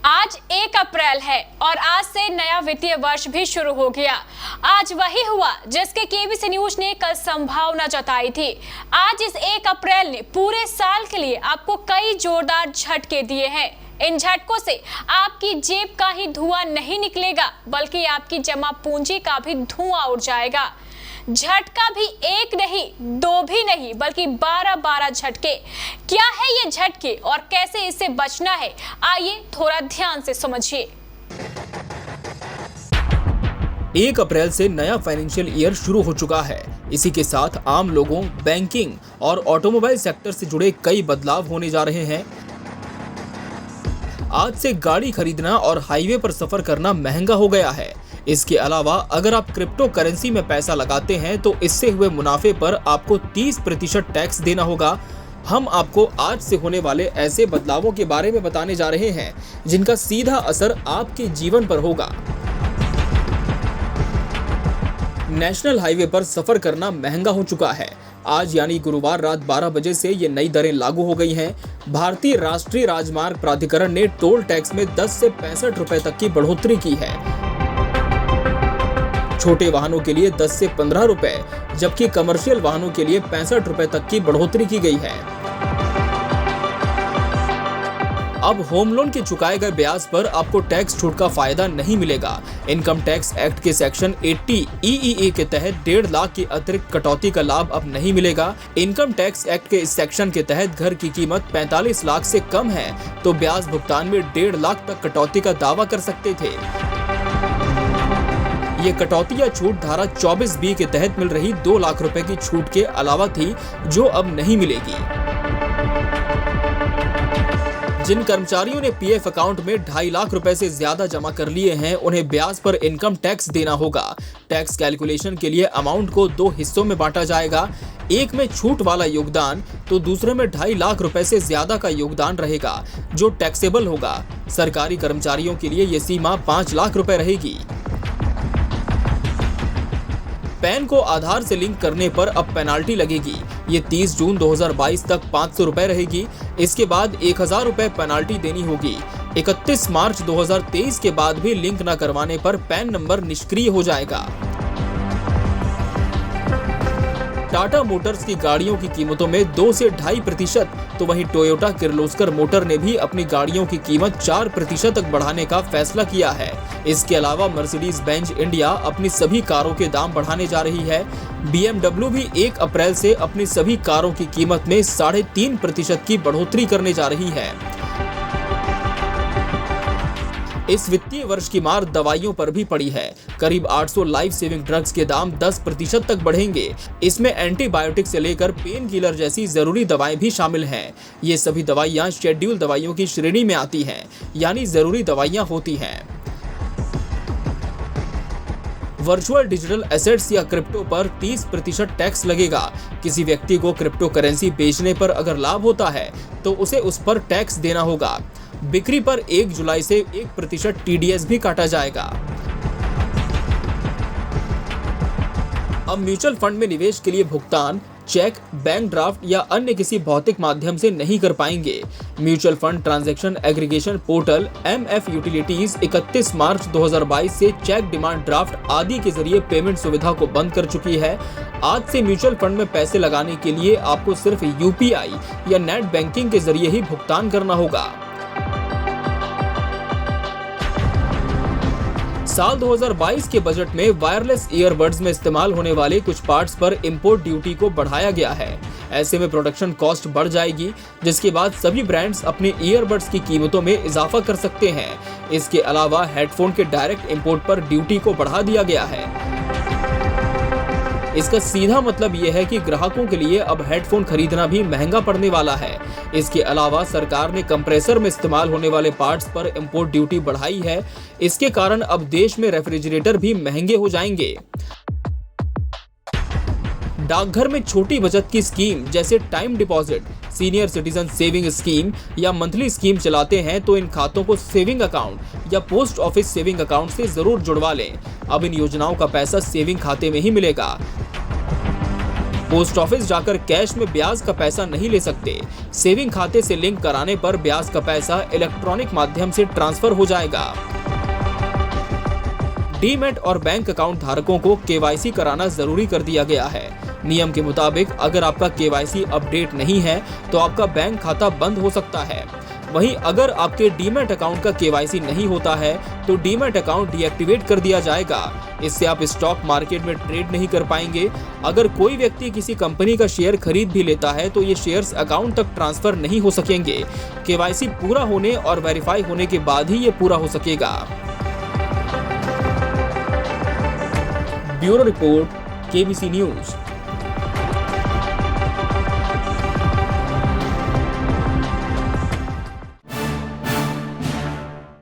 आज 1 अप्रैल है और आज से नया वित्तीय वर्ष भी शुरू हो गया। आज वही हुआ जिसके केबीसी न्यूज ने कल संभावना जताई थी। आज इस 1 अप्रैल ने पूरे साल के लिए आपको कई जोरदार झटके दिए हैं। इन झटकों से आपकी जेब का ही धुआं नहीं निकलेगा, बल्कि आपकी जमा पूंजी का भी धुआं उड़ जाएगा। झटका भी एक नहीं, दो भी नहीं, बल्कि 12 झटके। क्या है ये झटके और कैसे इससे बचना है, आइए थोड़ा ध्यान से समझिए। 1 अप्रैल से नया फाइनेंशियल ईयर शुरू हो चुका है। इसी के साथ आम लोगों, बैंकिंग और ऑटोमोबाइल सेक्टर से जुड़े कई बदलाव होने जा रहे हैं। आज से गाड़ी खरीदना और हाईवे पर सफर करना महंगा हो गया है। इसके अलावा अगर आप क्रिप्टो करेंसी में पैसा लगाते हैं तो इससे हुए मुनाफे पर आपको 30% टैक्स देना होगा। हम आपको आज से होने वाले ऐसे बदलावों के बारे में बताने जा रहे हैं जिनका सीधा असर आपके जीवन पर होगा। नेशनल हाईवे पर सफर करना महंगा हो चुका है। आज यानी गुरुवार रात 12 बजे से ये नई दरें लागू हो गई हैं। भारतीय राष्ट्रीय राजमार्ग प्राधिकरण ने टोल टैक्स में 10 से 65 रुपए तक की बढ़ोतरी की है। छोटे वाहनों के लिए 10 से 15 रुपए, जबकि कमर्शियल वाहनों के लिए 65 रुपए तक की बढ़ोतरी की गई है। अब होम लोन के चुकाए गए ब्याज पर आपको टैक्स छूट का फायदा नहीं मिलेगा। इनकम टैक्स एक्ट के सेक्शन 80 EEA के तहत 1.5 लाख की अतिरिक्त कटौती का लाभ अब नहीं मिलेगा। इनकम टैक्स एक्ट के इस सेक्शन के तहत घर की कीमत 45 लाख से कम है तो ब्याज भुगतान में 1.5 लाख तक कटौती का दावा कर सकते थे। ये कटौती या छूट धारा 24B के तहत मिल रही 2 लाख रुपए की छूट के अलावा थी, जो अब नहीं मिलेगी। जिन कर्मचारियों ने PF अकाउंट में 2.5 लाख रुपए से ज्यादा जमा कर लिए हैं, उन्हें ब्याज पर इनकम टैक्स देना होगा। टैक्स कैलकुलेशन के लिए अमाउंट को 2 हिस्सों में बांटा जाएगा। एक में छूट वाला योगदान तो दूसरे में 2.5 लाख रुपए से ज्यादा का योगदान रहेगा, जो टैक्सेबल होगा। सरकारी कर्मचारियों के लिए ये सीमा 5 लाख रुपए रहेगी। पैन को आधार से लिंक करने पर अब पेनाल्टी लगेगी। ये 30 जून 2022 तक 500 रुपए रहेगी। इसके बाद 1000 रुपए पेनाल्टी देनी होगी। 31 मार्च 2023 के बाद भी लिंक न करवाने पर पैन नंबर निष्क्रिय हो जाएगा। टाटा मोटर्स की गाड़ियों की कीमतों में 2 से 2.5%, तो वहीं टोयोटा किर्लोस्कर मोटर ने भी अपनी गाड़ियों की कीमत 4% तक बढ़ाने का फैसला किया है। इसके अलावा मर्सिडीज बेंज इंडिया अपनी सभी कारों के दाम बढ़ाने जा रही है। BMW भी 1 अप्रैल से अपनी सभी कारों की कीमत में 3.5% की बढ़ोतरी करने जा रही है। इस वित्तीय वर्ष की मार दवाइयों पर भी पड़ी है। करीब 800 लाइफ सेविंग ड्रग्स के दाम 10% तक बढ़ेंगे। इसमें एंटीबायोटिक से लेकर पेन किलर जैसी जरूरी दवाएं भी शामिल हैं। ये सभी दवाइयां शेड्यूल दवाइयों की श्रेणी में आती हैं, यानी जरूरी दवाइयां होती हैं। वर्चुअल डिजिटल एसेट्स या क्रिप्टो पर 30% टैक्स लगेगा। किसी व्यक्ति को क्रिप्टो करेंसी बेचने पर अगर लाभ होता है तो उसे उस पर टैक्स देना होगा। बिक्री पर 1 जुलाई से 1% TDS भी काटा जाएगा। अब म्यूचुअल फंड में निवेश के लिए भुगतान चेक, बैंक ड्राफ्ट या अन्य किसी भौतिक माध्यम से नहीं कर पाएंगे। Mutual fund transaction aggregation portal MF utilities 31 मार्च 2022 से चेक, डिमांड ड्राफ्ट आदि के जरिए पेमेंट सुविधा को बंद कर चुकी है। आज से म्यूचुअल फंड में पैसे लगाने के लिए आपको सिर्फ UPI या नेट बैंकिंग के जरिए ही भुगतान करना होगा। साल 2022 के बजट में वायरलेस ईयरबड्स में इस्तेमाल होने वाले कुछ पार्ट्स पर इंपोर्ट ड्यूटी को बढ़ाया गया है। ऐसे में प्रोडक्शन कॉस्ट बढ़ जाएगी, जिसके बाद सभी ब्रांड्स अपने ईयरबड्स की कीमतों में इजाफा कर सकते हैं। इसके अलावा हेडफोन के डायरेक्ट इंपोर्ट पर ड्यूटी को बढ़ा दिया गया है। इसका सीधा मतलब यह है कि ग्राहकों के लिए अब हेडफोन खरीदना भी महंगा पड़ने वाला है। इसके अलावा सरकार ने कंप्रेसर में इस्तेमाल होने वाले पार्ट्स पर इंपोर्ट ड्यूटी बढ़ाई है। इसके कारण अब देश में रेफ्रिजरेटर भी महंगे हो जाएंगे। डाकघर में छोटी बचत की स्कीम जैसे time deposit, senior citizen saving scheme या मंथली स्कीम चलाते हैं तो इन खातों को सेविंग अकाउंट या पोस्ट ऑफिस सेविंग अकाउंट से जरूर जुड़वा लें। अब इन योजनाओं का पैसा सेविंग खाते में ही मिलेगा। पोस्ट ऑफिस जाकर कैश में ब्याज का पैसा नहीं ले सकते। सेविंग खाते से लिंक कराने पर ब्याज का पैसा इलेक्ट्रॉनिक माध्यम से ट्रांसफर हो जाएगा। डीमैट और बैंक अकाउंट धारकों को केवाईसी कराना जरूरी कर दिया गया है। नियम के मुताबिक अगर आपका केवाईसी अपडेट नहीं है तो आपका बैंक खाता बंद हो सकता है। वहीं अगर आपके डीमैट अकाउंट का केवाईसी नहीं होता है तो डीमैट अकाउंट डीएक्टिवेट कर दिया जाएगा। इससे आप स्टॉक मार्केट में ट्रेड नहीं कर पाएंगे। अगर कोई व्यक्ति किसी कंपनी का शेयर खरीद भी लेता है तो ये शेयर्स अकाउंट तक ट्रांसफर नहीं हो सकेंगे। केवाईसी पूरा होने और वेरीफाई होने के बाद ही ये पूरा हो सकेगा। Bureau report, KBC news.